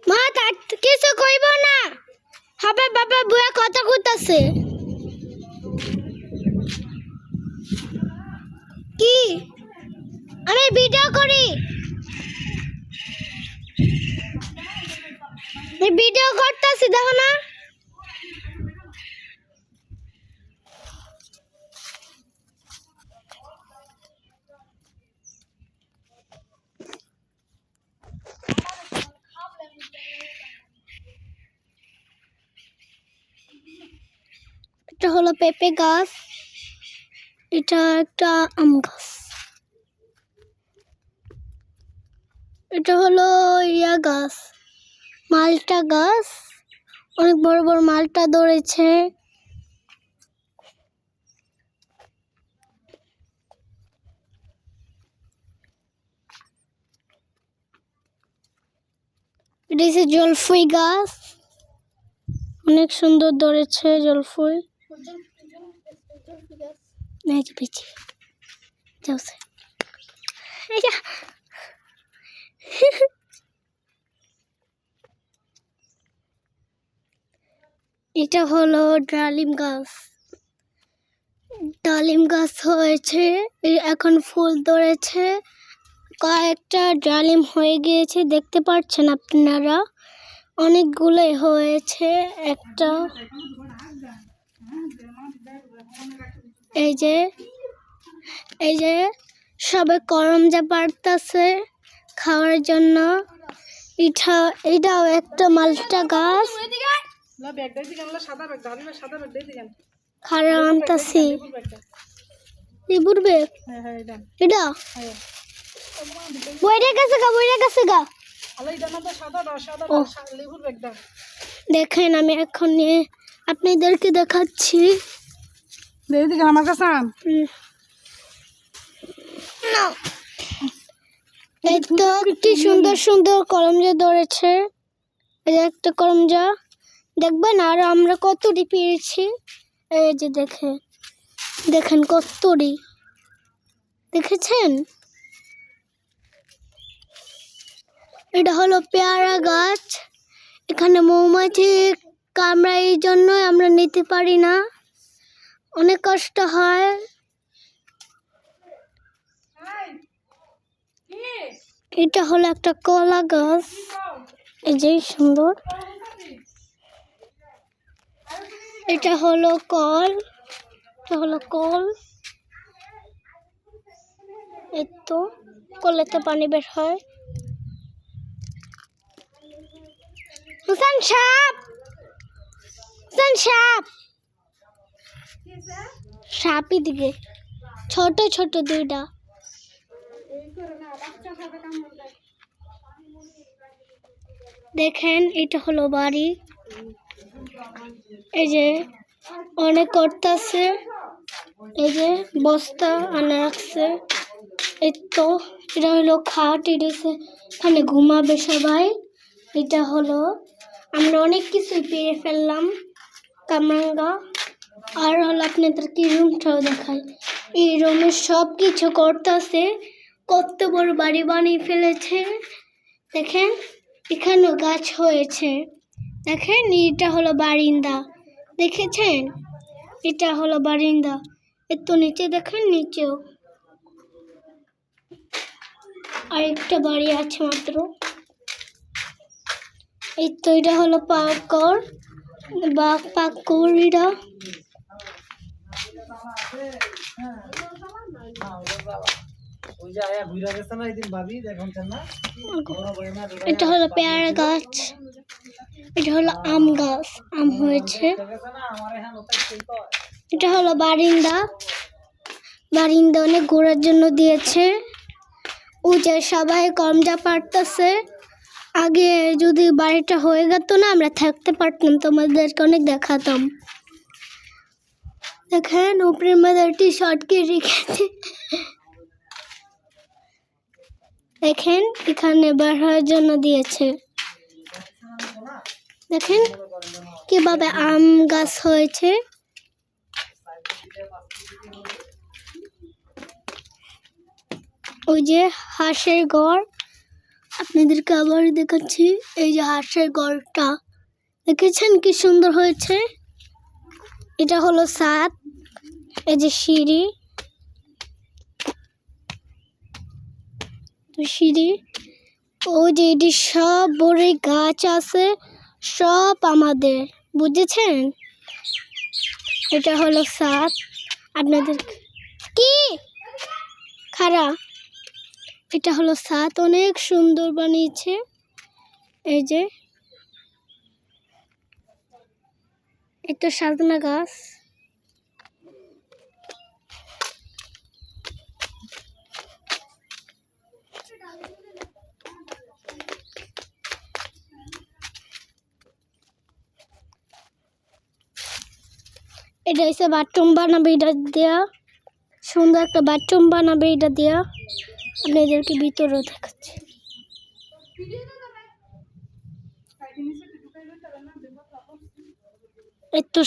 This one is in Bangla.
মা তার কিছু কইব না হবে বাবা বুয়া কথা কইতাছে কি আমি ভিডিও করি এই ভিডিও করতেছি দেখো না এটা হলো পেঁপে গাছ এটা একটা আম গাছ এটা হলো ইয়া গাছ মালটা গাছ অনেক বড় বড় মালটা ধরেছে এটা হচ্ছে জলফুই গাছ অনেক সুন্দর ধরেছে জলফুই এটা হলো ডালিম গাছ হয়েছে এখন ফুল ধরেছে কয়েকটা ডালিম হয়ে গিয়েছে দেখতে পাচ্ছেন আপনারা অনেকগুলোই হয়েছে একটা এই যে সবে করমজা পাড়তাছে খাওয়ার জন্য এটাও একটা মালটা গাছ খাওয়া আনতাছি লেবুর বেগ এটা বইটা গেছে গা দেখেন আমি এখন আপনাদেরকে দেখাচ্ছি আমার কাছে এই তো কি সুন্দর সুন্দর করমজা ধরেছে এই একটা করমজা দেখবেন আর আমরা কতটি পেয়েছি এই যে দেখেন কতটি দেখেছেন এটা হলো পেয়ারা গাছ এখানে মৌমাছি কামড়ায় এই জন্য আমরা নিতে পারি না অনেক কষ্ট হয় এটা হলো একটা কলা গাছ এই যে সুন্দর এটা হলো কল এই তো কলেতে পানি বের হয় হুসেন সাপই দিকে ছোট ছোট দুইটা দেখেন এটা হলো বাড়ি এই যে অনেক করতেছে এই যে বস্তা আনা রাখছে এই তো এটা হলো খাট এখানে ঘুমাবে সবাই এটা হলো আমরা অনেক কিছু পেয়ে ফেললাম কামরাঙ্গা আর হলো আপনাদের কি রুমটাও দেখাই এই রুমে সব কিছু করতেছে কত বড় বাড়ি বানিয়ে ফেলেছে দেখেন এখানেও গাছ হয়েছে দেখেন এটা হলো বারিন্দা দেখেছেন এটা হলো বারিন্দা এত নিচে দেখেন নিচেও আরেকটা বাড়ি আছে মাত্র এই তো এটা হলো পাকর এটা এটা হলো পেয়ারা গাছ এটা হলো আম গাছ আম হয়েছে এটা হলো বারিন্দা অনেক ঘোরার জন্য দিয়েছে ও যে সবাই করমজা পাড়তেছে আগে যদি বাড়িটা হয়ে যেত না আমরা থাকতে পারতাম তোমাদেরকে অনেক দেখাতাম দেখেন উপরের মাদারটি শর্টকে রেখেছে দেখেন এখানে বের হওয়ার জন্য দিয়েছে দেখেন কিভাবে আম গাছ হয়েছে ওই যে হাঁসের ঘর, আপনাদেরকে আবার দেখাচ্ছি। এই যে হাঁসের ঘরটা দেখেছেন কি সুন্দর হয়েছে। এটা হলো ছাদ, এই যে সিঁড়ি, সিঁড়ি। ওই যে এটি সব বড় গাছ আছে, সব আমাদের, বুঝেছেন। এটা হলো ছাদ। আপনাদের কি খারাপ, এটা হলো ছাদ, অনেক সুন্দর বানিয়েছে। এই যে এটা সাজনা গাছ। এটা হচ্ছে বাথরুম বানাবে, এটা দেয়া সুন্দর একটা বাথরুম বানাবে এটা দেয়া। আপনাদেরকে ভিতরেও দেখাচ্ছি। এই তো